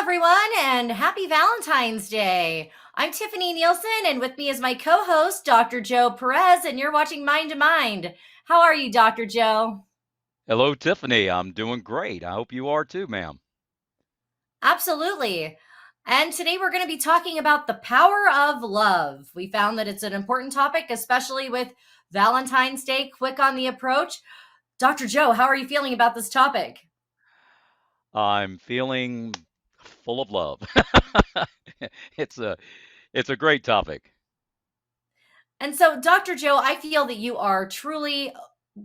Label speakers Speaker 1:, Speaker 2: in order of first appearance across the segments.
Speaker 1: everyone, and happy Valentine's Day. I'm Tiffani Neilson, and with me is my co host, Dr. Joe Perez, and you're watching Mind2Mind. How are you, Dr. Joe?
Speaker 2: Hello, Tiffany. I'm doing great. I hope you are too, ma'am.
Speaker 1: Absolutely. And today we're going to be talking about the power of love. We found that it's an important topic, especially with Valentine's Day quick on the approach. Dr. Joe, how are you feeling about this topic?
Speaker 2: I'm feeling full of love. It's a it's a great topic.
Speaker 1: And so, Dr. Joe, I feel that you are truly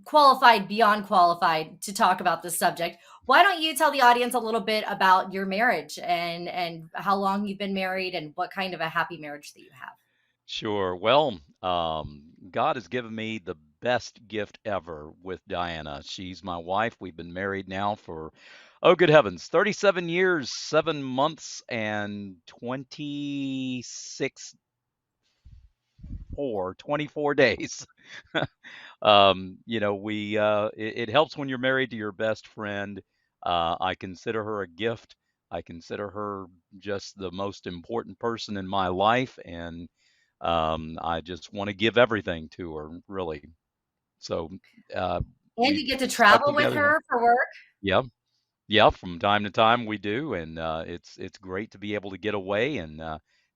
Speaker 1: qualified, beyond qualified to talk about this subject. Why don't you tell the audience a little bit about your marriage and how long you've been married and what kind of a happy marriage that you have?
Speaker 2: Sure. Well, God has given me the best gift ever with Diana. She's my wife. We've been married now for, oh, good heavens, 37 years, 7 months, and 24 days. It helps when you're married to your best friend. I consider her a gift. I consider her just the most important person in my life, and I just want to give everything to her, really. So
Speaker 1: And
Speaker 2: we've
Speaker 1: you get to
Speaker 2: stuck
Speaker 1: travel with
Speaker 2: together now.
Speaker 1: her for work.
Speaker 2: Yeah, yeah, from time to time we do, and it's great to be able to get away and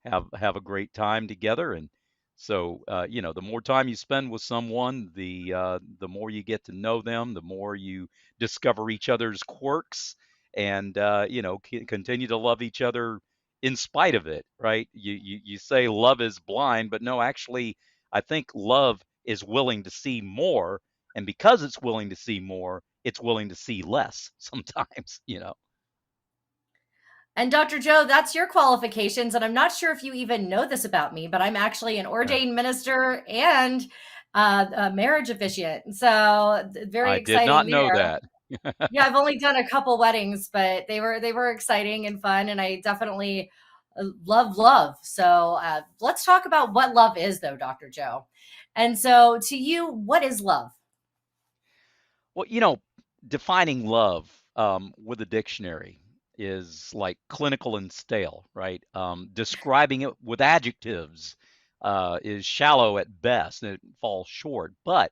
Speaker 2: have a great time together. And so, the more time you spend with someone, the more you get to know them, the more you discover each other's quirks, and continue to love each other in spite of it. Right? You say love is blind, but no, actually, I think love is willing to see more, and because it's willing to see more, it's willing to see less sometimes.
Speaker 1: And Dr. Joe, that's your qualifications. And I'm not sure if you even know this about me, but I'm actually an
Speaker 2: Yeah.
Speaker 1: ordained minister and a marriage officiant. So very
Speaker 2: I did
Speaker 1: exciting
Speaker 2: not know
Speaker 1: there.
Speaker 2: that.
Speaker 1: Yeah, I've only done a couple weddings, but they were exciting and fun, and I definitely love. So let's talk about what love is, though, Dr. Joe. And so, to you, what is love?
Speaker 2: Well, defining love with a dictionary is like clinical and stale, right? Describing it with adjectives is shallow at best, and it falls short. But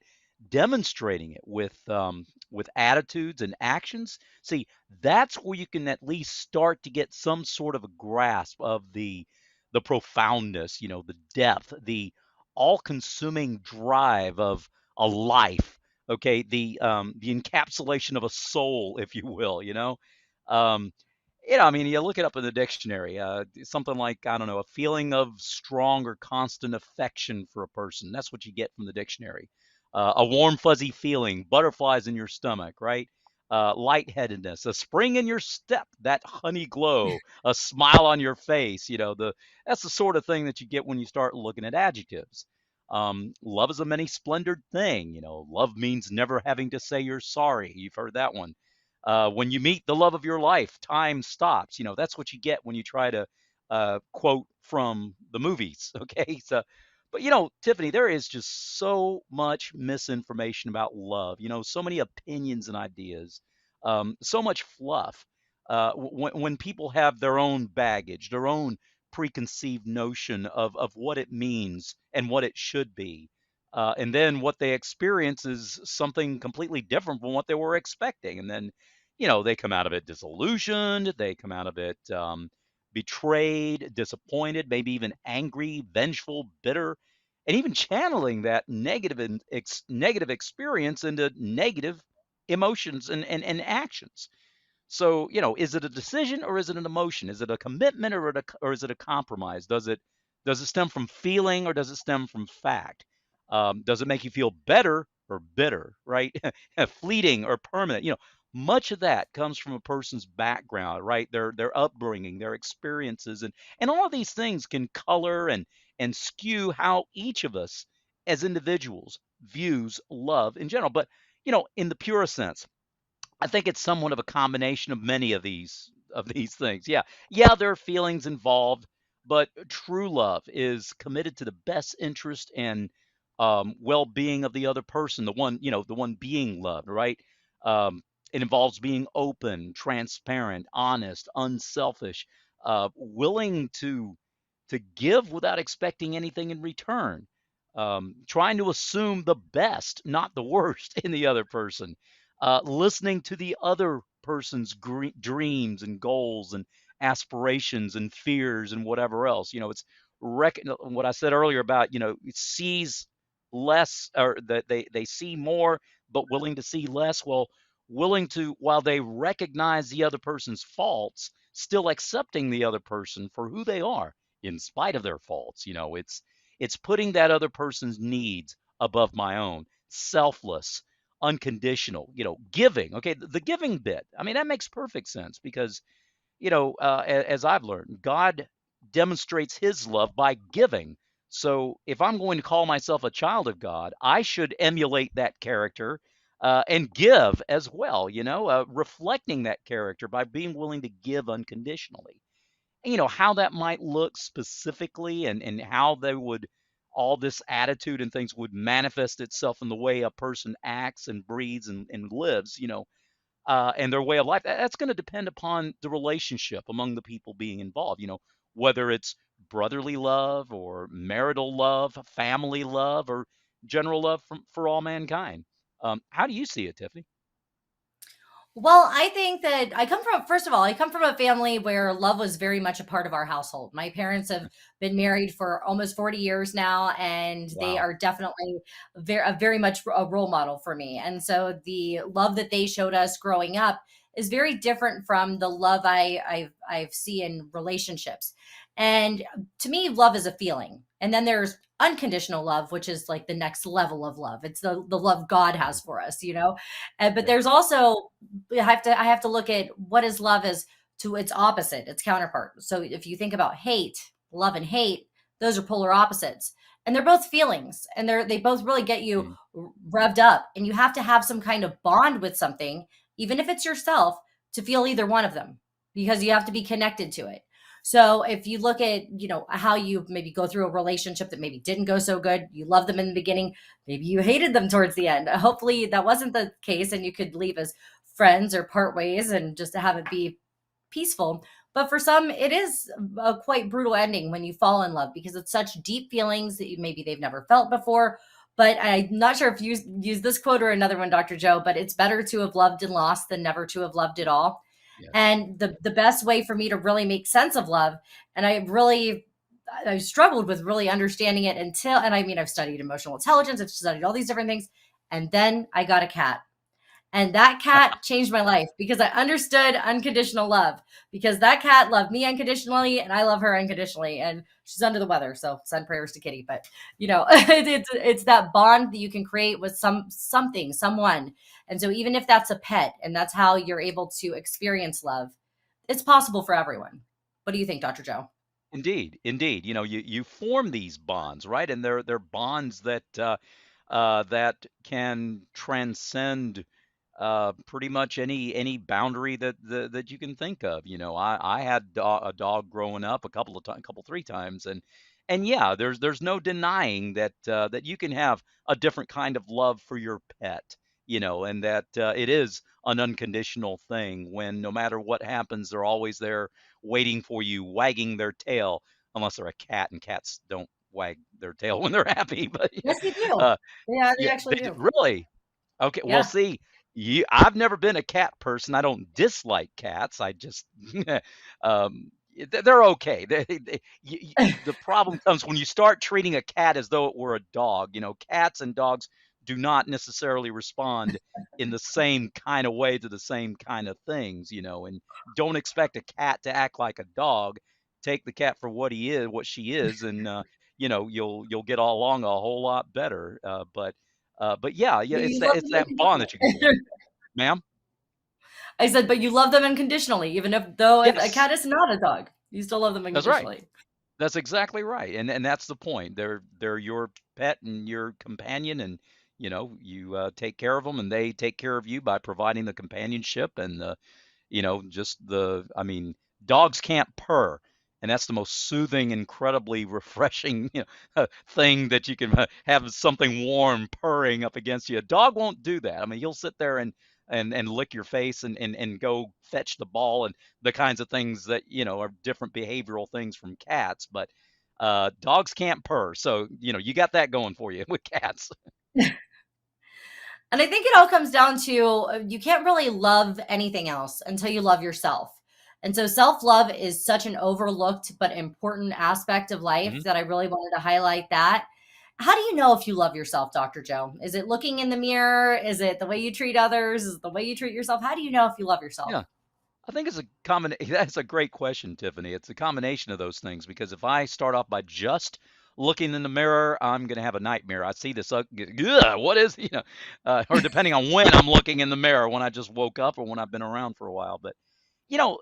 Speaker 2: demonstrating it with attitudes and actions, see, that's where you can at least start to get some sort of a grasp of the profoundness, the depth, the all-consuming drive of a life. Okay, the encapsulation of a soul, if you will. um, I mean, you look it up in the dictionary. Something like, I don't know, a feeling of strong or constant affection for a person. That's what you get from the dictionary. A warm, fuzzy feeling, butterflies in your stomach, right? Lightheadedness, a spring in your step, that honey glow, a smile on your face. That's the sort of thing that you get when you start looking at adjectives. Love is a many splendored thing. Love means never having to say you're sorry. You've heard that one. When you meet the love of your life, time stops. That's what you get when you try to quote from the movies. Okay. But Tiffany, there is just so much misinformation about love, so many opinions and ideas, so much fluff. When people have their own baggage, their own preconceived notion of what it means and what it should be. And then what they experience is something completely different from what they were expecting. And then, they come out of it disillusioned, they come out of it betrayed, disappointed, maybe even angry, vengeful, bitter, and even channeling that negative experience into negative emotions and actions. So, is it a decision or is it an emotion? Is it a commitment or is it a compromise? Does it stem from feeling or does it stem from fact? Does it make you feel better or bitter, right? Fleeting or permanent? Much of that comes from a person's background, right? Their upbringing, their experiences, and all of these things can color and skew how each of us as individuals views love in general. But in the purest sense, I think it's somewhat of a combination of many of these things. Yeah. Yeah, there are feelings involved, but true love is committed to the best interest and well-being of the other person, the one being loved, right? Um, it involves being open, transparent, honest, unselfish. willing to give without expecting anything in return, trying to assume the best, not the worst, in the other person, listening to the other person's dreams and goals and aspirations and fears and whatever else. It's what I said earlier about, it sees less, or that they see more, but willing to see less. Well, willing to, while they recognize the other person's faults, still accepting the other person for who they are in spite of their faults. It's putting that other person's needs above my own, selfless, unconditional, giving. Okay, the giving bit. I mean, that makes perfect sense because, as I've learned, God demonstrates his love by giving. So if I'm going to call myself a child of God, I should emulate that character, and give as well, reflecting that character by being willing to give unconditionally. And, how that might look specifically, and how they would, all this attitude and things would manifest itself in the way a person acts and breathes and lives, and their way of life. That's going to depend upon the relationship among the people being involved, whether it's brotherly love or marital love, family love, or general love for all mankind. How do you see it, Tiffany?
Speaker 1: Well, I think that first of all, I come from a family where love was very much a part of our household. My parents have been married for almost 40 years now, and they
Speaker 2: Wow.
Speaker 1: are definitely very much a role model for me. And so the love that they showed us growing up is very different from the love I see in relationships. And to me, love is a feeling. And then there's unconditional love, which is like the next level of love. It's the love God has for us, you know. But
Speaker 2: Yeah.
Speaker 1: there's also I have to look at what is love as to its opposite, its counterpart. So if you think about hate, love and hate, those are polar opposites. And they're both feelings, and they both really get you
Speaker 2: Mhm.
Speaker 1: revved up, and you have to have some kind of bond with something, even if it's yourself, to feel either one of them, because you have to be connected to it. So if you look at, how you maybe go through a relationship that maybe didn't go so good, you love them in the beginning, maybe you hated them towards the end. Hopefully that wasn't the case and you could leave as friends or part ways and just to have it be peaceful. But for some, it is a quite brutal ending when you fall in love because it's such deep feelings that maybe they've never felt before. But I'm not sure if you use this quote or another one, Dr. Joe, but it's better to have loved and lost than never to have loved at all.
Speaker 2: Yes.
Speaker 1: And the best way for me to really make sense of love, and I struggled with really understanding it until, and I mean, I've studied emotional intelligence, I've studied all these different things. And then I got a cat. And that cat changed my life because I understood unconditional love, because that cat loved me unconditionally and I love her unconditionally. And she's under the weather. So send prayers to Kitty. But it's that bond that you can create with someone. And so even if that's a pet and that's how you're able to experience love, it's possible for everyone. What do you think, Dr. Joe?
Speaker 2: Indeed, indeed. You form these bonds, right? And they're bonds that can transcend, pretty much any boundary that you can think of. I had a dog growing up a couple of times, couple three times, and yeah, there's no denying that you can have a different kind of love for your pet. And that it is an unconditional thing when no matter what happens, they're always there waiting for you, wagging their tail, unless they're a cat, and cats don't wag their tail when they're happy. But
Speaker 1: Yes, they do.
Speaker 2: uh,
Speaker 1: Yeah, they
Speaker 2: yeah,
Speaker 1: actually do.
Speaker 2: really. Okay, well,
Speaker 1: Yeah.
Speaker 2: see, I've never been a cat person. I don't dislike cats. I just, they're okay. The problem comes when you start treating a cat as though it were a dog. Cats and dogs do not necessarily respond in the same kind of way to the same kind of things, and don't expect a cat to act like a dog. Take the cat for what he is, what she is, and you'll get along a whole lot better. But yeah, yeah,
Speaker 1: But
Speaker 2: it's
Speaker 1: you
Speaker 2: that
Speaker 1: love
Speaker 2: it's
Speaker 1: them
Speaker 2: that bond that you can
Speaker 1: unconditionally.
Speaker 2: form, ma'am.
Speaker 1: I said, but you love them unconditionally, even if though if a
Speaker 2: Yes,
Speaker 1: cat is not a dog, you still love them
Speaker 2: that's right.
Speaker 1: unconditionally.
Speaker 2: That's exactly right, and that's the point. They're your pet and your companion, and you take care of them, and they take care of you by providing the companionship and just I mean, dogs can't purr, and that's the most soothing, incredibly refreshing, thing that you can have something warm purring up against you. A dog won't do that. I mean, he'll sit there and and lick your face and go fetch the ball and the kinds of things that are different behavioral things from cats. But dogs can't purr, so you got that going for you with cats.
Speaker 1: And I think it all comes down to you can't really love anything else until you love yourself. And so self love is such an overlooked but important aspect of life
Speaker 2: Hmm.
Speaker 1: that I really wanted to highlight that. How do you know if you love yourself, Dr. Joe? Is it looking in the mirror? Is it the way you treat others? Is it the way you treat yourself? How do you know if you love yourself?
Speaker 2: Yeah. I think it's a combination. That's a great question, Tiffany. It's a combination of those things because if I start off by just looking in the mirror, I'm going to have a nightmare. I see this, what is, or depending on when I'm looking in the mirror, when I just woke up or when I've been around for a while. But, you know,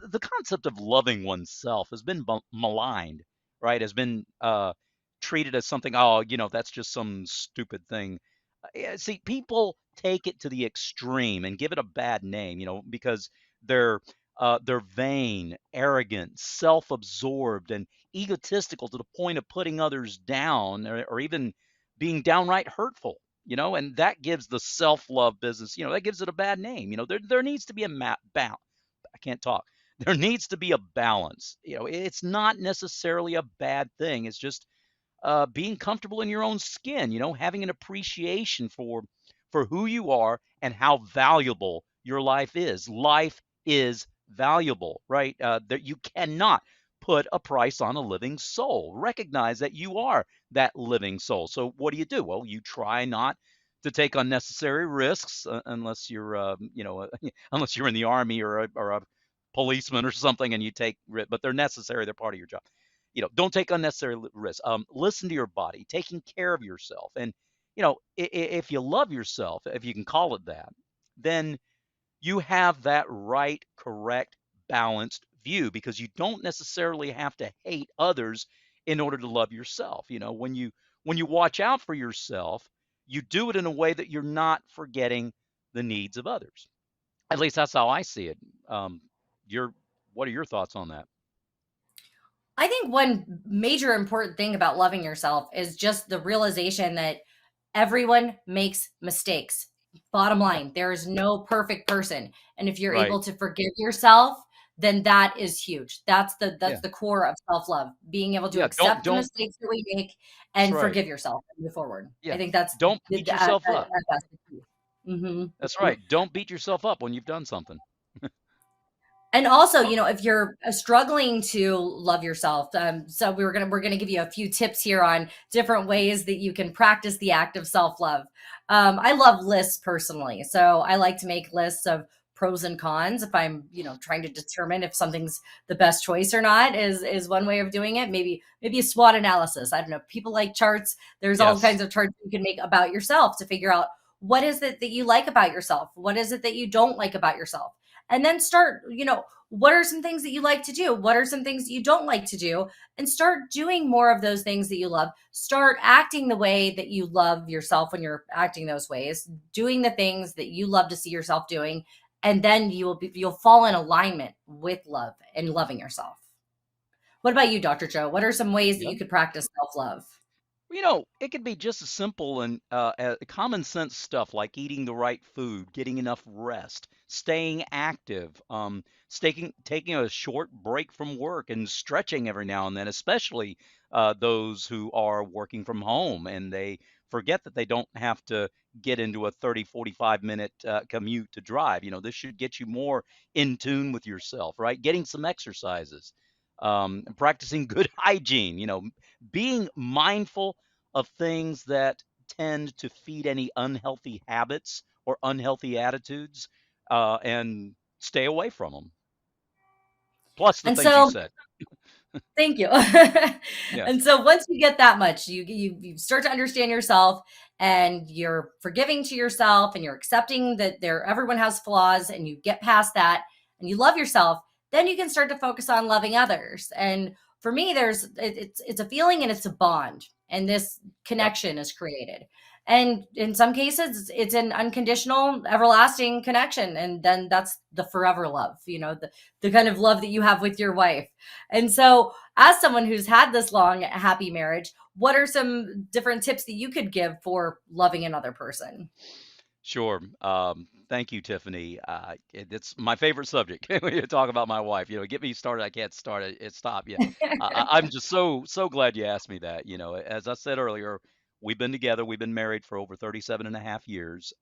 Speaker 2: the concept of loving oneself has been maligned, right? Has been treated as something, oh, that's just some stupid thing. Yeah, see, people take it to the extreme and give it a bad name, because they're they're vain, arrogant, self-absorbed, and egotistical to the point of putting others down, or even being downright hurtful. And that gives the self-love business, that gives it a bad name. There needs to be a I can't talk. There needs to be a balance. It's not necessarily a bad thing. It's just being comfortable in your own skin, having an appreciation for who you are and how valuable your life is. Life is valuable, right? That you cannot put a price on a living soul. Recognize that you are that living soul. So what do? Well, you try not to take unnecessary risks unless you're, unless you're in the army or a policeman or something, and you take, but they're necessary. They're part of your job. Don't take unnecessary risks. Listen to your body, taking care of yourself. And, if you love yourself, if you can call it that, then you have that right, correct, balanced view because you don't necessarily have to hate others in order to love yourself. When you watch out for yourself, you do it in a way that you're not forgetting the needs of others. At least that's how I see it. Um, your What are your thoughts on that?
Speaker 1: I think one major important thing about loving yourself is just the realization that everyone makes mistakes. Bottom
Speaker 2: Yeah.
Speaker 1: line, there is no perfect person. And if you're
Speaker 2: Right.
Speaker 1: able to forgive yourself, then that is huge. That's
Speaker 2: Yeah.
Speaker 1: the core of self-love, being able to
Speaker 2: Yeah. Don't
Speaker 1: accept the
Speaker 2: don't.
Speaker 1: mistakes that we make
Speaker 2: That's
Speaker 1: and
Speaker 2: right.
Speaker 1: forgive yourself and move forward. I
Speaker 2: Yeah.
Speaker 1: think that's
Speaker 2: Don't beat yourself up.
Speaker 1: that's the key.
Speaker 2: That's
Speaker 1: Mhm.
Speaker 2: right. Don't beat yourself up when you've done something.
Speaker 1: And also,
Speaker 2: Oh,
Speaker 1: if you're struggling to love yourself, so we're gonna give you a few tips here on different ways that you can practice the act of self love. I love lists personally, so I like to make lists of pros and cons if I'm trying to determine if something's the best choice or not. Is one way of doing it. Maybe a SWOT analysis. I don't know. People like charts. There's all
Speaker 2: yes.
Speaker 1: kinds of charts you can make about yourself to figure out what is it that you like about yourself, what is it that you don't like about yourself, and then start what are some things that you like to do? What are some things that you don't like to do? And start doing more of those things that you love. Start acting the way that you love yourself when you're acting those ways, doing the things that you love to see yourself doing. And then you'll fall in alignment with love and loving yourself. What about you, Dr. Joe? What are some ways that
Speaker 2: Yep.
Speaker 1: you could practice self-love?
Speaker 2: It could be just as simple and common sense stuff like eating the right food, getting enough rest, staying active, taking a short break from work and stretching every now and then, especially those who are working from home and they forget that they don't have to get into a 30, 45-minute commute to drive. This should get you more in tune with yourself, right? Getting some exercises, practicing good hygiene, being mindful of things that tend to feed any unhealthy habits or unhealthy attitudes, and stay away from them. Plus the
Speaker 1: And
Speaker 2: things you
Speaker 1: so
Speaker 2: said.
Speaker 1: thank you.
Speaker 2: Yeah.
Speaker 1: And so once you get that much, you start to understand yourself and you're forgiving to yourself and you're accepting that everyone has flaws and you get past that and you love yourself, then you can start to focus on loving others. And for me, it's a feeling and it's a bond, and this
Speaker 2: Yep.
Speaker 1: connection is created. And in some cases, it's an unconditional, everlasting connection. And then that's the forever love, the kind of love that you have with your wife. And so, as someone who's had this long, happy marriage, what are some different tips that you could give for loving another person?
Speaker 2: Sure. Thank you, Tiffany. It's my favorite subject when you talk about my wife. Get me started. I can't start it. It stop. Yeah. I'm just so glad you asked me that. As I said earlier, we've been together. We've been married for over 37 and a half years.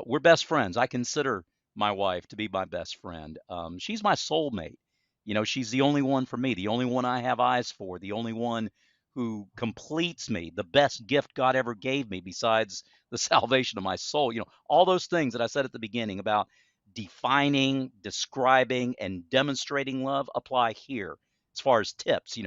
Speaker 2: We're best friends. I consider my wife to be my best friend. She's my soulmate. She's the only one for me, the only one I have eyes for, the only one who completes me, the best gift God ever gave me besides the salvation of my soul. All those things that I said at the beginning about defining, describing, and demonstrating love apply here as far as tips.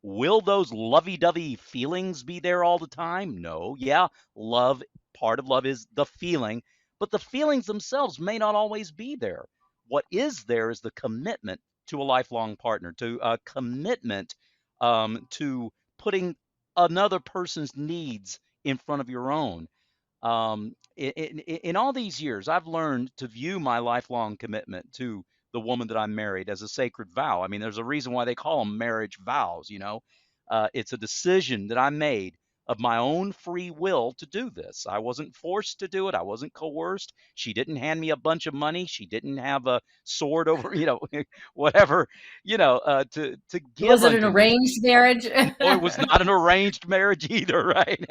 Speaker 2: Will those lovey dovey feelings be there all the time? No. Yeah, love, part of love is the feeling, but the feelings themselves may not always be there. What is there is the commitment to a lifelong partner, to a commitment to putting another person's needs in front of your own. In all these years, I've learned to view my lifelong commitment to the woman that I'm married as a sacred vow. I mean, there's a reason why they call them marriage vows. It's a decision that I made of my own free will to do this. I wasn't forced to do it. I wasn't coerced. She didn't hand me a bunch of money. She didn't have a sword over, whatever, to give
Speaker 1: Was it an
Speaker 2: unto me.
Speaker 1: arranged marriage?
Speaker 2: Oh, it was not an arranged marriage either, right?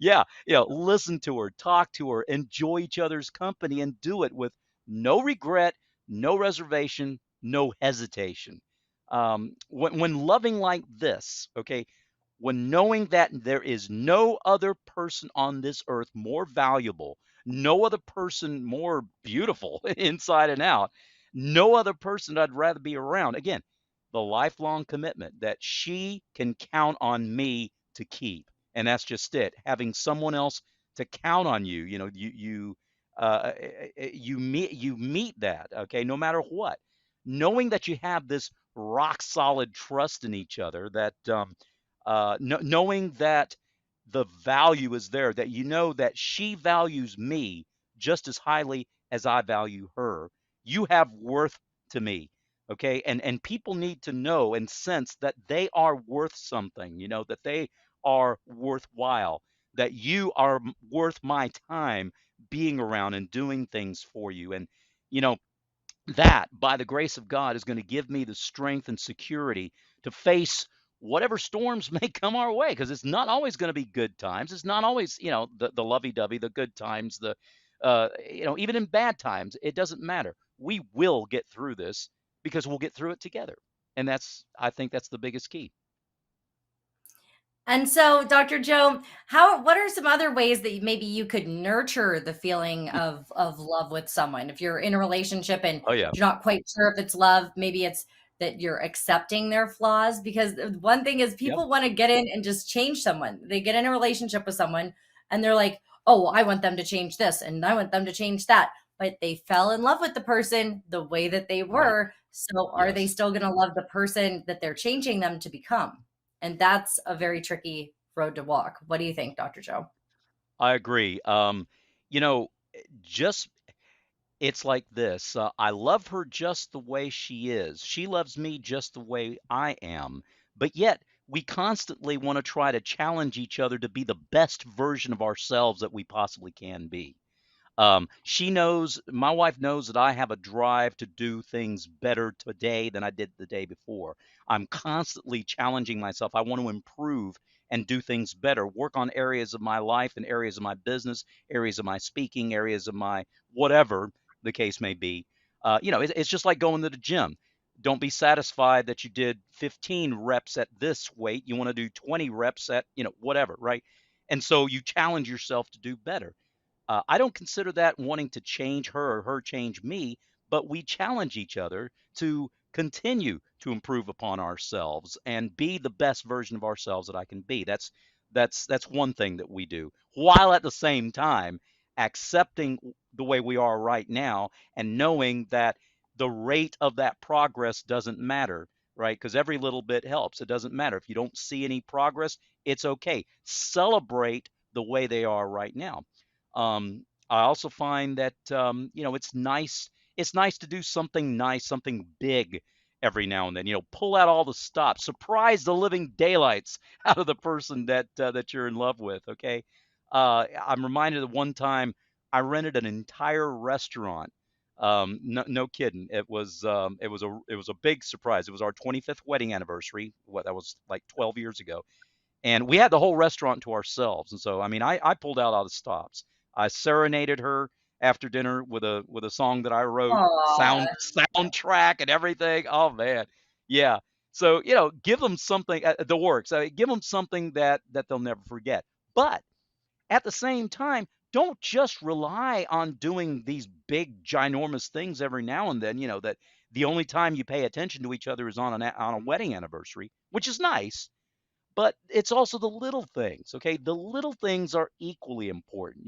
Speaker 2: Yeah, listen to her, talk to her, enjoy each other's company, and do it with no regret, no reservation, no hesitation. When loving like this, okay, when knowing that there is no other person on this earth more valuable, no other person more beautiful inside and out, no other person I'd rather be around. Again, the lifelong commitment that she can count on me to keep. And that's just it. Having someone else to count on you, you meet that, okay, no matter what. Knowing that you have this rock solid trust in each other, that knowing that the value is there, that that she values me just as highly as I value her. You have worth to me, okay? And people need to know and sense that they are worth something, that they are worthwhile, that you are worth my time being around and doing things for you. And you know that, by the grace of God, is going to give me the strength and security to face whatever storms may come our way, because it's not always going to be good times. It's not always, the lovey-dovey, the good times, even in bad times, it doesn't matter. We will get through this because we'll get through it together. And I think that's the biggest key.
Speaker 1: And so, Dr. Joe, what are some other ways that maybe you could nurture the feeling of love with someone? If you're in a relationship and
Speaker 2: Oh, yeah.
Speaker 1: you're not quite sure if it's love, maybe it's that you're accepting their flaws. Because one thing is
Speaker 2: Yep.
Speaker 1: people want to get in and just change someone. They get in a relationship with someone and they're like, "Oh, I want them to change this and I want them to change that." But they fell in love with the person the way that they
Speaker 2: Right.
Speaker 1: were. So are they
Speaker 2: Yes.
Speaker 1: still going to love the person that they're changing them to become? And that's a very tricky road to walk. What do you think, Dr. Joe?
Speaker 2: I agree. You know, just It's like this. I love her just the way she is. She loves me just the way I am. But yet, we constantly want to try to challenge each other to be the best version of ourselves that we possibly can be. My wife knows that I have a drive to do things better today than I did the day before. I'm constantly challenging myself. I want to improve and do things better, work on areas of my life and areas of my business, areas of my speaking, areas of my whatever the case may be. It's just like going to the gym. Don't be satisfied that you did 15 reps at this weight. You want to do 20 reps at, whatever, right? And so you challenge yourself to do better. I don't consider that wanting to change her or her change me, but we challenge each other to continue to improve upon ourselves and be the best version of ourselves that I can be. That's one thing that we do, while at the same time accepting the way we are right now and knowing that the rate of that progress doesn't matter, right? Because every little bit helps. It doesn't matter if you don't see any progress, it's okay. Celebrate the way they are right now. I also find that it's nice to do something nice, something big every now and then. Pull out all the stops, surprise the living daylights out of the person that you're in love with. Okay, I'm reminded of one time I rented an entire restaurant. No, no kidding. It was a big surprise. It was our 25th wedding anniversary. What that was like 12 years ago, and we had the whole restaurant to ourselves. And so, I mean, I pulled out all the stops. I serenaded her after dinner with a song that I wrote,
Speaker 1: Aw.
Speaker 2: soundtrack and everything. Oh man, yeah. So give them something. The works. Give them something that they'll never forget. But at the same time, don't just rely on doing these big, ginormous things every now and then. That the only time you pay attention to each other is on a wedding anniversary, which is nice, but it's also the little things, okay? The little things are equally important.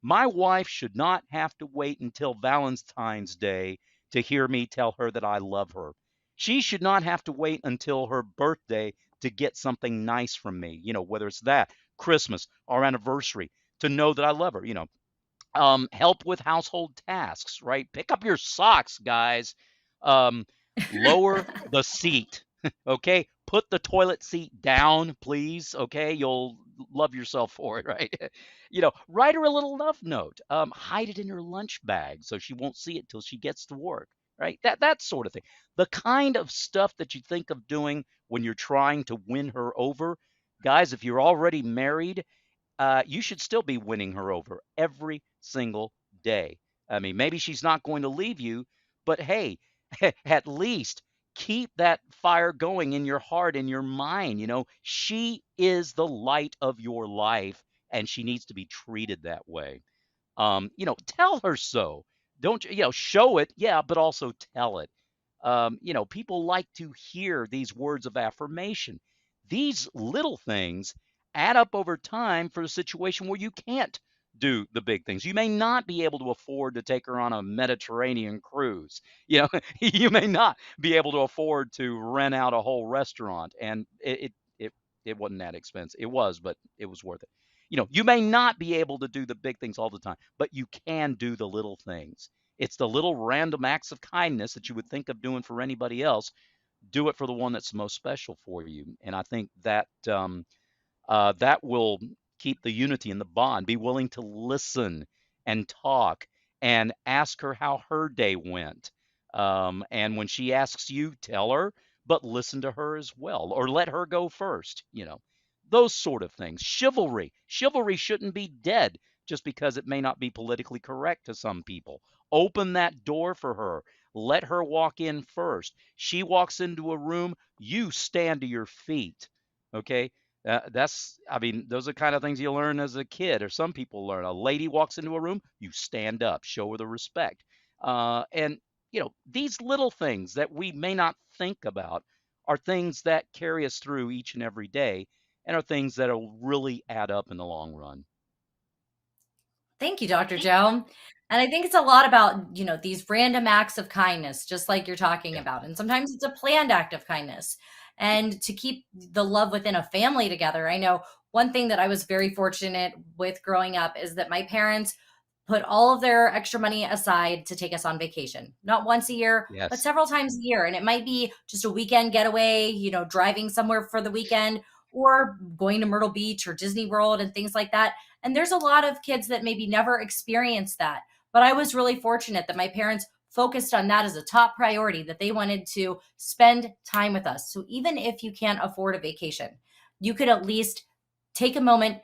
Speaker 2: My wife should not have to wait until Valentine's Day to hear me tell her that I love her. She should not have to wait until her birthday to get something nice from me, whether it's that, Christmas, our anniversary, to know that I love her. Help with household tasks, right? Pick up your socks, guys. Um, Lower the seat, okay? Put the toilet seat down, please, okay? You'll love yourself for it, right? Write her a little love note. Hide it in her lunch bag so she won't see it till she gets to work, right? That sort of thing. The kind of stuff that you think of doing when you're trying to win her over, guys. If you're already married, you should still be winning her over every single day. I mean, maybe she's not going to leave you, but hey, at least keep that fire going in your heart and your mind. She is the light of your life, and she needs to be treated that way. Tell her so. Don't show it, yeah, but also tell it. People like to hear these words of affirmation. These little things add up over time for a situation where you can't do the big things. You may not be able to afford to take her on a Mediterranean cruise. You may not be able to afford to rent out a whole restaurant, and it wasn't that expensive. It was, but it was worth it. You may not be able to do the big things all the time, but you can do the little things. It's the little random acts of kindness that you would think of doing for anybody else. Do it for the one that's most special for you. And I think that will keep the unity and the bond. Be willing to listen and talk and ask her how her day went. And when she asks you, tell her, but listen to her as well, or let her go first. Those sort of things. Chivalry shouldn't be dead just because it may not be politically correct to some people. Open that door for her. Let her walk in first. She walks into a room, you stand to your feet. Okay? I mean, those are kind of things you learn as a kid, or some people learn. A lady walks into a room, you stand up, show her the respect. And, these little things that we may not think about are things that carry us through each and every day and are things that will really add up in the long run.
Speaker 1: Thank you, Dr. Joe. And I think it's a lot about, these random acts of kindness, just like you're talking
Speaker 2: Yeah.
Speaker 1: about. And sometimes it's a planned act of kindness. And to keep the love within a family together. I know one thing that I was very fortunate with growing up is that my parents put all of their extra money aside to take us on vacation, not once a year, but
Speaker 2: Yes.
Speaker 1: several times a year. And it might be just a weekend getaway, driving somewhere for the weekend or going to Myrtle Beach or Disney World and things like that. And there's a lot of kids that maybe never experienced that. But I was really fortunate that my parents focused on that as a top priority, that they wanted to spend time with us. So even if you can't afford a vacation, you could at least take a moment,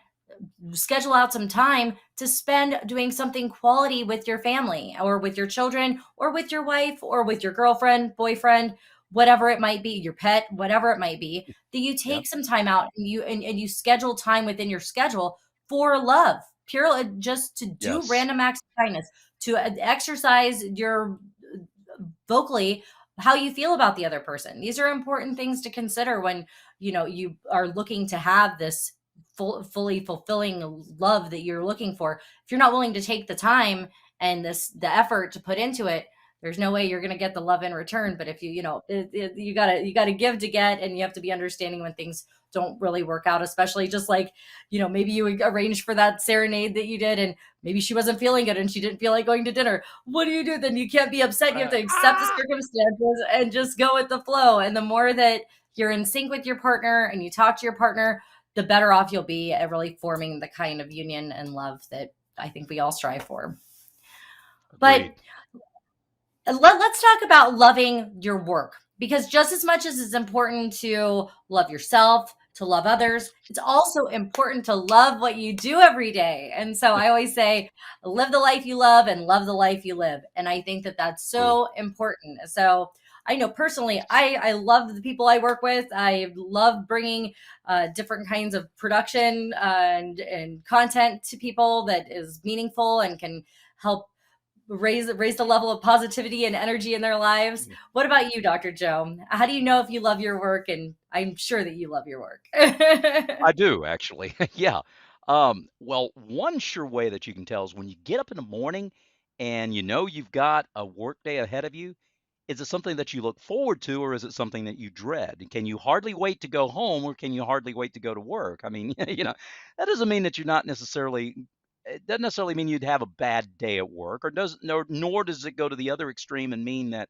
Speaker 1: schedule out some time to spend doing something quality with your family or with your children or with your wife or with your girlfriend, boyfriend, whatever it might be, your pet, whatever it might be, that you
Speaker 2: Yeah.
Speaker 1: take some time out and you schedule time within your schedule for love, pure, just to do
Speaker 2: Yes.
Speaker 1: random acts of kindness, to exercise your vocally how you feel about the other person. These are important things to consider when you are looking to have this fully fulfilling love that you're looking for. If you're not willing to take the time and the effort to put into it, there's no way you're going to get the love in return. But if you gotta give to get, and you have to be understanding when things don't really work out, especially just like maybe you arranged for that serenade that you did, and maybe she wasn't feeling good and she didn't feel like going to dinner. What do you do then? You can't be upset. You have to accept the
Speaker 2: Ah!
Speaker 1: circumstances and just go with the flow. And the more that you're in sync with your partner and you talk to your partner, the better off you'll be at really forming the kind of union and love that I think we all strive for. But
Speaker 2: Agreed.
Speaker 1: let's talk about loving your work, because just as much as it's important to love yourself, to love others, it's also important to love what you do every day. And so I always say, live the life you love and love the life you live. And I think that that's
Speaker 2: True.
Speaker 1: so important. So I know personally, I love the people I work with. I love bringing different kinds of production and content to people that is meaningful and can help raise the level of positivity and energy in their lives. What about you, Dr. Joe? How do you know if you love your work? And I'm sure that you love your work.
Speaker 2: I do actually. Yeah. Well, one sure way that you can tell is when you get up in the morning and you know you've got a work day ahead of you. Is it something that you look forward to, or is it something that you dread? And can you hardly wait to go home, or can you hardly wait to go to work? I mean, that doesn't mean that you're not necessarily. It doesn't necessarily mean you'd have a bad day at work, or does nor does it go to the other extreme and mean that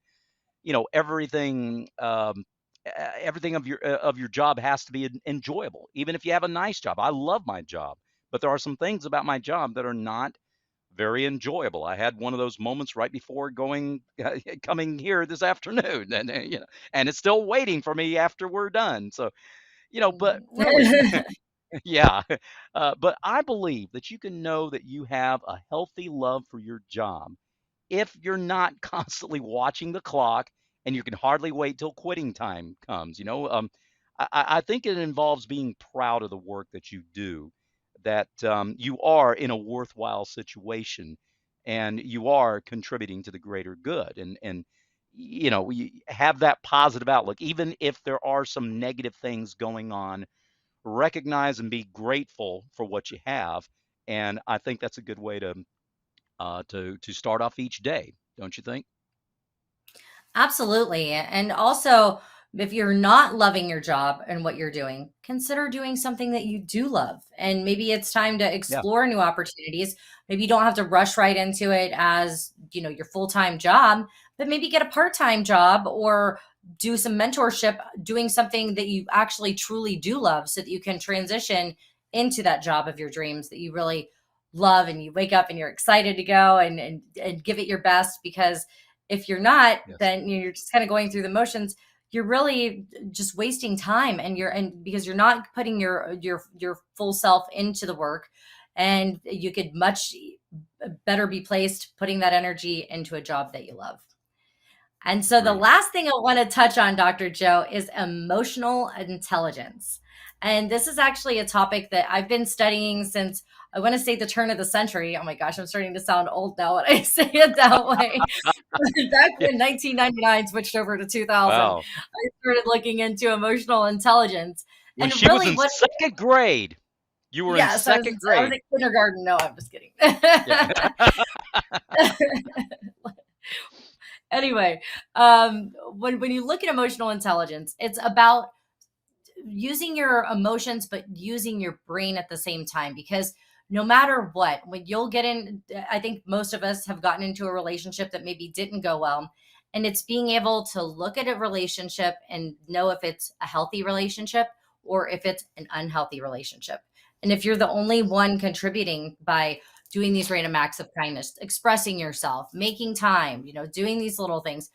Speaker 2: everything everything of your job has to be enjoyable, even if you have a nice job. I love my job, but there are some things about my job that are not very enjoyable. I had one of those moments right before going coming here this afternoon, and and it's still waiting for me after we're done. So but really, yeah. But I believe that you can know that you have a healthy love for your job if you're not constantly watching the clock and you can hardly wait till quitting time comes. I think it involves being proud of the work that you do, that you are in a worthwhile situation and you are contributing to the greater good. And we have that positive outlook, even if there are some negative things going on. Recognize and be grateful for what you have. And I think that's a good way to start off each day, don't you think?
Speaker 1: Absolutely. And also, if you're not loving your job and what you're doing, consider doing something that you do love. And maybe it's time to
Speaker 2: Yeah.
Speaker 1: explore new opportunities. Maybe you don't have to rush right into it as, your full-time job, but maybe get a part-time job or do some mentorship doing something that you actually truly do love so that you can transition into that job of your dreams that you really love, and you wake up and you're excited to go and give it your best. Because if you're not,
Speaker 2: Yes.
Speaker 1: then you're just kind of going through the motions. You're really just wasting time, and because you're not putting your full self into the work, and you could much better be placed putting that energy into a job that you love. And so the
Speaker 2: Agreed.
Speaker 1: last thing I want to touch on, Dr. Joe, is emotional intelligence. And this is actually a topic that I've been studying since, I want to say, the turn of the century. Oh my gosh, I'm starting to sound old now when I say it that way. Back
Speaker 2: Yeah.
Speaker 1: when 1999 switched over to 2000,
Speaker 2: Wow.
Speaker 1: I started looking into emotional intelligence.
Speaker 2: When
Speaker 1: And
Speaker 2: she was
Speaker 1: really,
Speaker 2: in
Speaker 1: what,
Speaker 2: second grade, you were in
Speaker 1: yes,
Speaker 2: second
Speaker 1: I was
Speaker 2: grade.
Speaker 1: in kindergarten. No, I'm just kidding.
Speaker 2: Yeah.
Speaker 1: Anyway, when you look at emotional intelligence, it's about using your emotions but using your brain at the same time. Because no matter what, when you'll get in, I think most of us have gotten into a relationship that maybe didn't go well, and it's being able to look at a relationship and know if it's a healthy relationship or if it's an unhealthy relationship. And if you're the only one contributing by doing these random acts of kindness, expressing yourself, making time, doing these little things,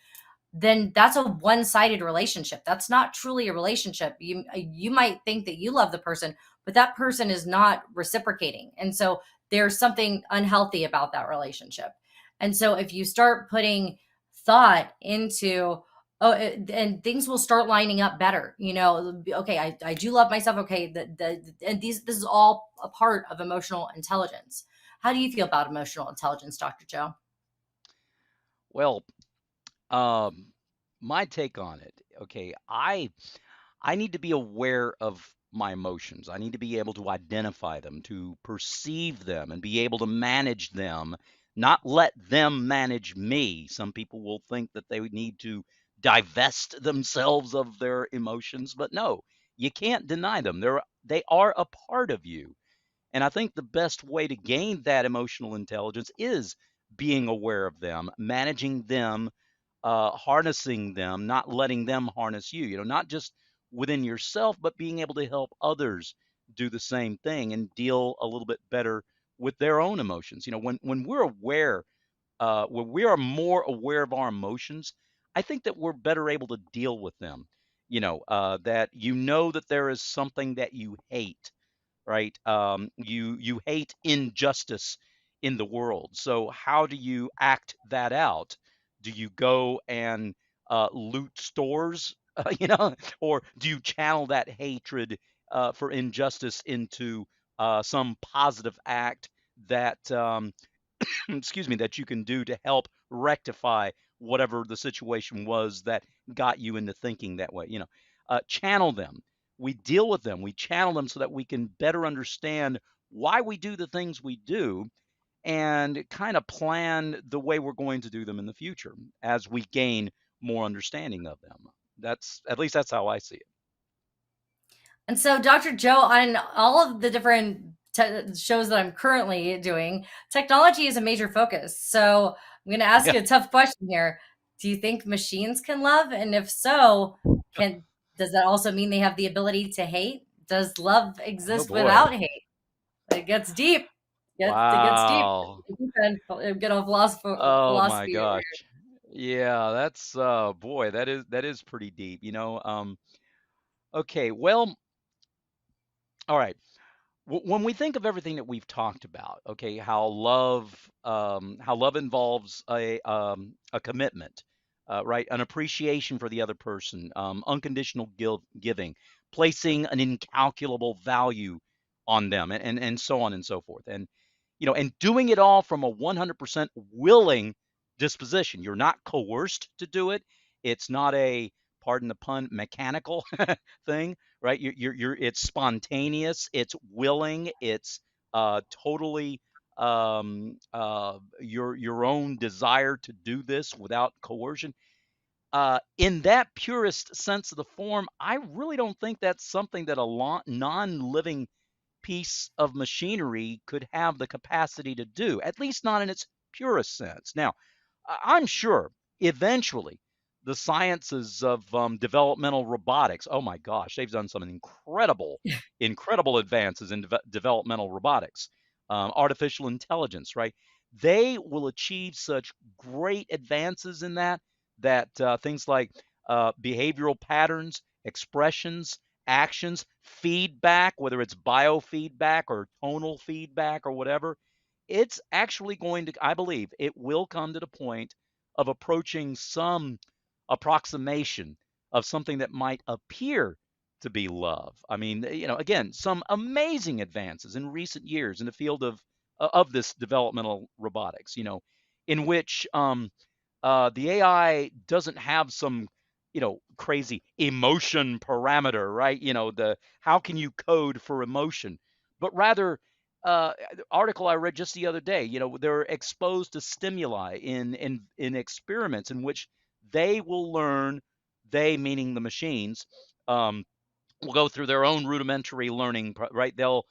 Speaker 1: then that's a one-sided relationship. That's not truly a relationship. You might think that you love the person, but that person is not reciprocating. And so there's something unhealthy about that relationship. And so if you start putting thought into, and things will start lining up better. Okay, I do love myself. Okay, and this is all a part of emotional intelligence. How do you feel about emotional intelligence, Dr. Joe?
Speaker 2: Well, um, my take on it. Okay, I need to be aware of my emotions. I need to be able to identify them, to perceive them, and be able to manage them, not let them manage me. Some people will think that they would need to divest themselves of their emotions, but no, you can't deny them. They are a part of you. And I think the best way to gain that emotional intelligence is being aware of them, managing them, harnessing them, not letting them harness you, not just within yourself, but being able to help others do the same thing and deal a little bit better with their own emotions. When we're aware, when we are more aware of our emotions, I think that we're better able to deal with them. That that there is something that you hate, right? You hate injustice in the world. So how do you act that out? Do you go and loot stores, or do you channel that hatred for injustice into some positive act that excuse me, that you can do to help rectify whatever the situation was that got you into thinking that way. Channel them. We deal with them. We channel them so that we can better understand why we do the things we do and kind of plan the way we're going to do them in the future as we gain more understanding of them. That's at least that's how I see it.
Speaker 1: And so, Dr. Joe, on all of the different shows that I'm currently doing, technology is a major focus. So, I'm going to ask
Speaker 2: Yeah.
Speaker 1: you a tough question here. Do you think machines can love? And if so, can does that also mean they have the ability to hate? Does love
Speaker 2: Oh
Speaker 1: exist
Speaker 2: boy.
Speaker 1: without hate? It gets deep. It gets deep.
Speaker 2: Wow.
Speaker 1: Get a
Speaker 2: Oh my
Speaker 1: philosophy over
Speaker 2: gosh.
Speaker 1: here.
Speaker 2: Yeah, that's boy, that is pretty deep. Okay, well, all right. When we think of everything that we've talked about, okay, how love involves a commitment, right, an appreciation for the other person, unconditional giving, placing an incalculable value on them, and so on and so forth, and doing it all from a 100% willing disposition. You're not coerced to do it. It's not a, pardon the pun, mechanical thing, right? It's spontaneous, it's willing, it's totally your own desire to do this without coercion. In that purest sense of the form, I really don't think that's something that a non-living piece of machinery could have the capacity to do, at least not in its purest sense. Now, I'm sure eventually the sciences of developmental robotics, oh my gosh, they've done some incredible advances in developmental robotics, artificial intelligence, right? They will achieve such great advances in that things like behavioral patterns, expressions, actions, feedback, whether it's biofeedback or tonal feedback or whatever, it's actually going to, I believe, it will come to the point of approaching some approximation of something that might appear to be love. I mean, again, some amazing advances in recent years in the field of this developmental robotics, in which the AI doesn't have some, crazy emotion parameter, right? The how can you code for emotion, but rather, the article I read just the other day, they're exposed to stimuli in experiments in which they will learn, they meaning the machines, um, will go through their own rudimentary learning, right? They'll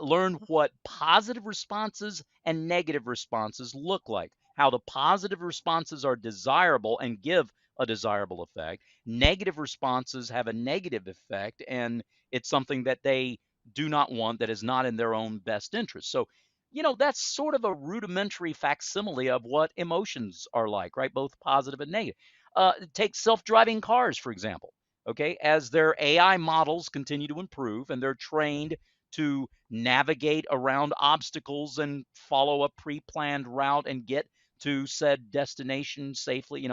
Speaker 2: learn what positive responses and negative responses look like, how the positive responses are desirable and give a desirable effect. Negative responses have a negative effect, and it's something that they do not want, that is not in their own best interest. So, that's sort of a rudimentary facsimile of what emotions are like, right? Both positive and negative. Take self driving cars, for example. Okay, as their AI models continue to improve and they're trained to navigate around obstacles and follow a pre-planned route and get to said destination safely,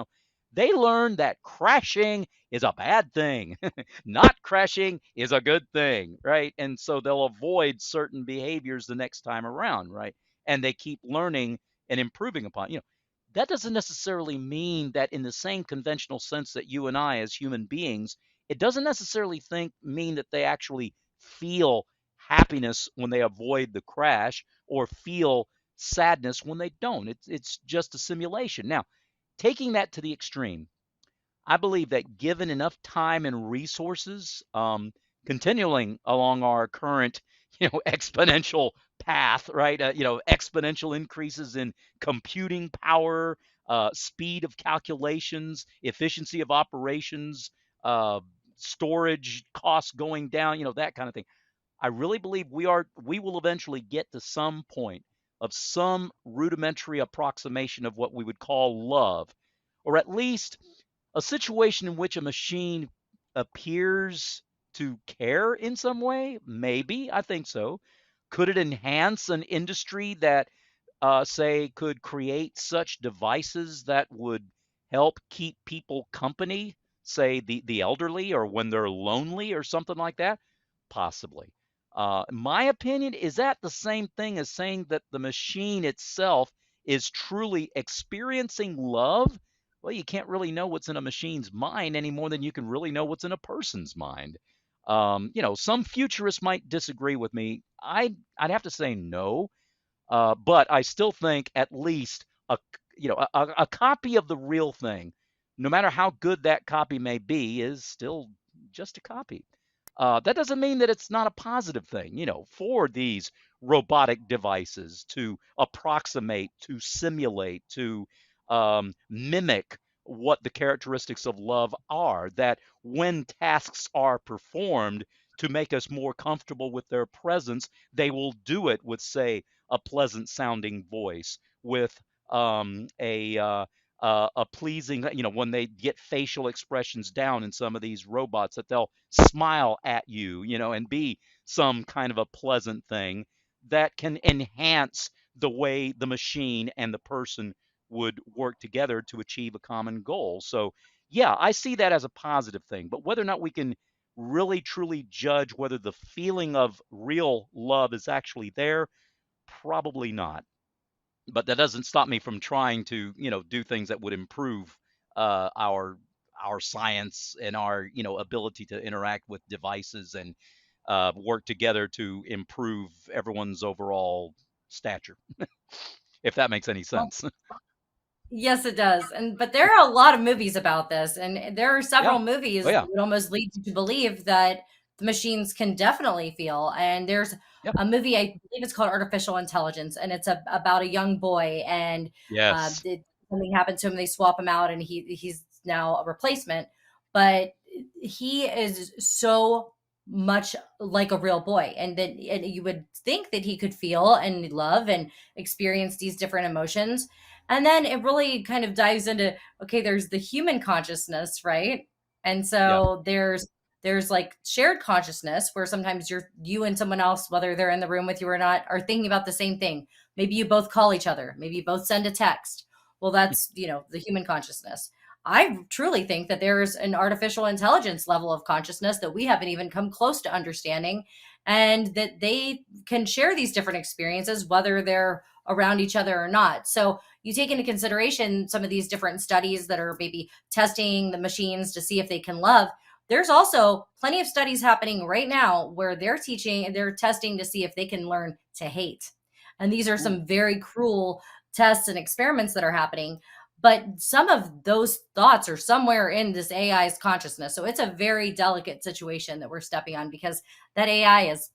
Speaker 2: they learn that crashing is a bad thing. Not crashing is a good thing, right? And so they'll avoid certain behaviors the next time around, right? And they keep learning and improving upon. That doesn't necessarily mean that in the same conventional sense that you and I as human beings, it doesn't necessarily mean that they actually feel happiness when they avoid the crash or feel sadness when they don't. It's just a simulation. Now, taking that to the extreme, I believe that given enough time and resources, continuing along our current, exponential path, right? Exponential increases in computing power, speed of calculations, efficiency of operations, uh, storage costs going down, that kind of thing. I really believe we will eventually get to some point of some rudimentary approximation of what we would call love, or at least a situation in which a machine appears to care in some way. Maybe, I think so. Could it enhance an industry that, say, could create such devices that would help keep people company, say the elderly, or when they're lonely or something like that? Possibly. My opinion, is that the same thing as saying that the machine itself is truly experiencing love? Well, you can't really know what's in a machine's mind any more than you can really know what's in a person's mind. Some futurists might disagree with me. I'd have to say no, but I still think at least a copy of the real thing, no matter how good that copy may be, is still just a copy. That doesn't mean that it's not a positive thing, for these robotic devices to approximate, to simulate, to mimic what the characteristics of love are. That when tasks are performed to make us more comfortable with their presence, they will do it with, say, a pleasant sounding voice, with a pleasing, when they get facial expressions down in some of these robots, that they'll smile at you, and be some kind of a pleasant thing that can enhance the way the machine and the person would work together to achieve a common goal. So, yeah, I see that as a positive thing. But whether or not we can really truly judge whether the feeling of real love is actually there, probably not. But that doesn't stop me from trying to, do things that would improve our science and our, ability to interact with devices and work together to improve everyone's overall stature, if that makes any sense.
Speaker 1: Yes, it does. But there are a lot of movies about this, and there are
Speaker 2: Yeah.
Speaker 1: several
Speaker 2: Oh
Speaker 1: movies that
Speaker 2: yeah.
Speaker 1: would almost lead you to believe that the machines can definitely feel. And there's
Speaker 2: Yeah.
Speaker 1: a movie, I believe it's called Artificial Intelligence, and it's about a young boy, and
Speaker 2: Yes.
Speaker 1: something happened to him. They swap him out, and he's now a replacement. But he is so much like a real boy, and you would think that he could feel and love and experience these different emotions, and then it really kind of dives into, okay, there's the human consciousness, right? And
Speaker 2: Yeah.
Speaker 1: so there's like shared consciousness where sometimes you and someone else, whether they're in the room with you or not, are thinking about the same thing. Maybe you both call each other, maybe you both send a text. Well, that's, the human consciousness. I truly think that there's an artificial intelligence level of consciousness that we haven't even come close to understanding, and that they can share these different experiences whether they're around each other or not. So you take into consideration some of these different studies that are maybe testing the machines to see if they can love. There's also plenty of studies happening right now where they're testing to see if they can learn to hate. And these are
Speaker 2: Ooh.
Speaker 1: some very cruel tests and experiments that are happening. But some of those thoughts are somewhere in this AI's consciousness. So it's a very delicate situation that we're stepping on, because that AI is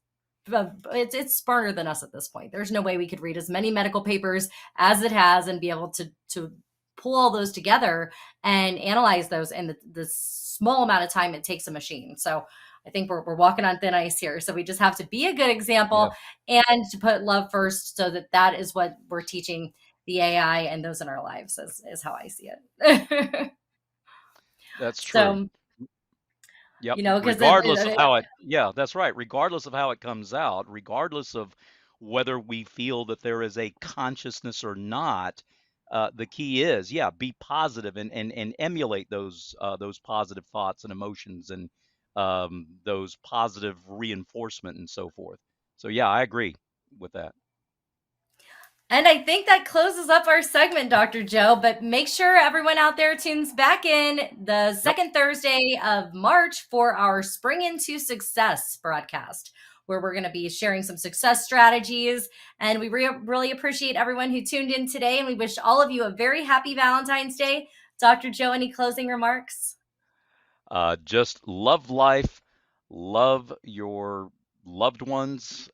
Speaker 1: it's smarter than us at this point. There's no way we could read as many medical papers as it has and be able to pull all those together and analyze those in the small amount of time it takes a machine. So I think we're walking on thin ice here. So we just have to be a good
Speaker 2: Yeah.
Speaker 1: example and to put love first, so that is what we're teaching the AI and those in our lives, is how I see it.
Speaker 2: That's true.
Speaker 1: So,
Speaker 2: Yep.
Speaker 1: because
Speaker 2: Regardless of how it, yeah, that's right. Regardless of how it comes out, regardless of whether we feel that there is a consciousness or not, the key is, yeah, be positive and emulate those positive thoughts and emotions, and those positive reinforcement and so forth. So yeah, I agree with that.
Speaker 1: And I think that closes up our segment, Dr. Joe. But make sure everyone out there tunes back in the
Speaker 2: Yep.
Speaker 1: second Thursday of March for our Spring into Success broadcast, where we're going to be sharing some success strategies. And we really appreciate everyone who tuned in today. And we wish all of you a very happy Valentine's Day. Dr. Joe, any closing remarks?
Speaker 2: Just love life, love your loved ones,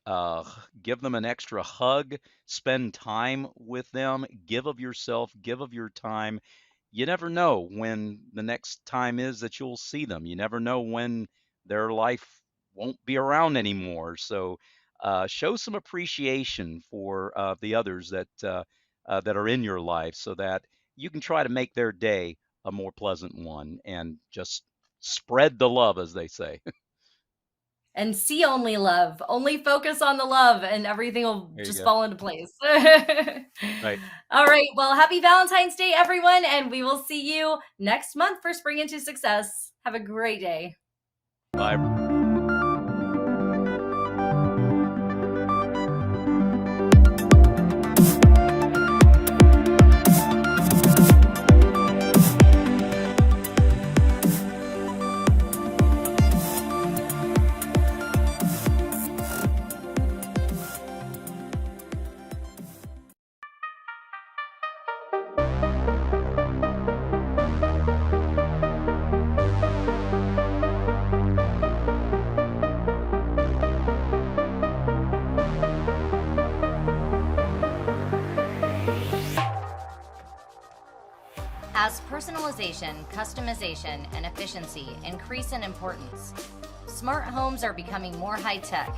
Speaker 2: give them an extra hug, spend time with them, give of yourself, give of your time. You never know when the next time is that you'll see them. You never know when their life won't be around anymore. So show some appreciation for the others that are in your life, so that you can try to make their day a more pleasant one, and just spread the love, as they say.
Speaker 1: And see only love. Only focus on the love and everything will
Speaker 2: There you
Speaker 1: just
Speaker 2: go.
Speaker 1: fall into place.
Speaker 2: Right.
Speaker 1: All right. Well, happy Valentine's Day, everyone. And we will see you next month for Spring into Success. Have a great day.
Speaker 2: Bye.
Speaker 1: As personalization, customization, and efficiency increase in importance, smart homes are becoming more high-tech,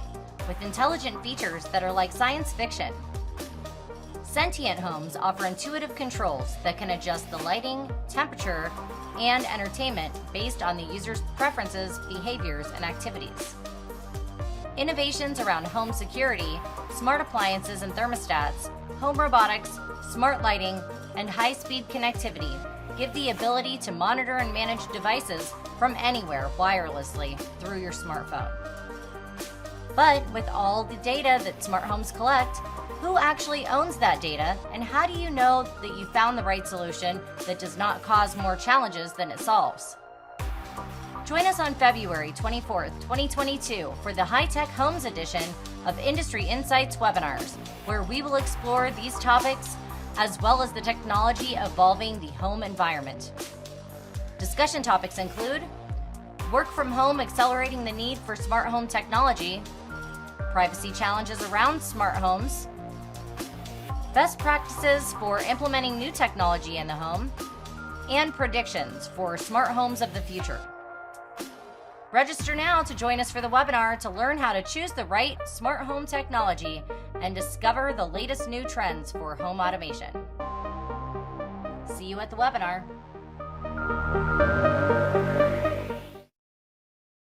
Speaker 1: with intelligent features that are like science fiction. Sentient homes offer intuitive controls that can adjust the lighting, temperature, and entertainment based on the user's preferences, behaviors, and activities. Innovations around home security, smart appliances and thermostats, home robotics, smart lighting, and high-speed connectivity give the ability to monitor and manage devices from anywhere wirelessly through your smartphone. But with all the data that smart homes collect, who actually owns that data, and how do you know that you found the right solution that does not cause more challenges than it solves? Join us on February 24th, 2022 for the High-Tech Homes edition of Industry Insights webinars, where we will explore these topics as well as the technology evolving the home environment. Discussion topics include work from home accelerating the need for smart home technology, privacy challenges around smart homes, best practices for implementing new technology in the home, and predictions for smart homes of the future. Register now to join us for the webinar to learn how to choose the right smart home technology and discover the latest new trends for home automation. See you at the webinar.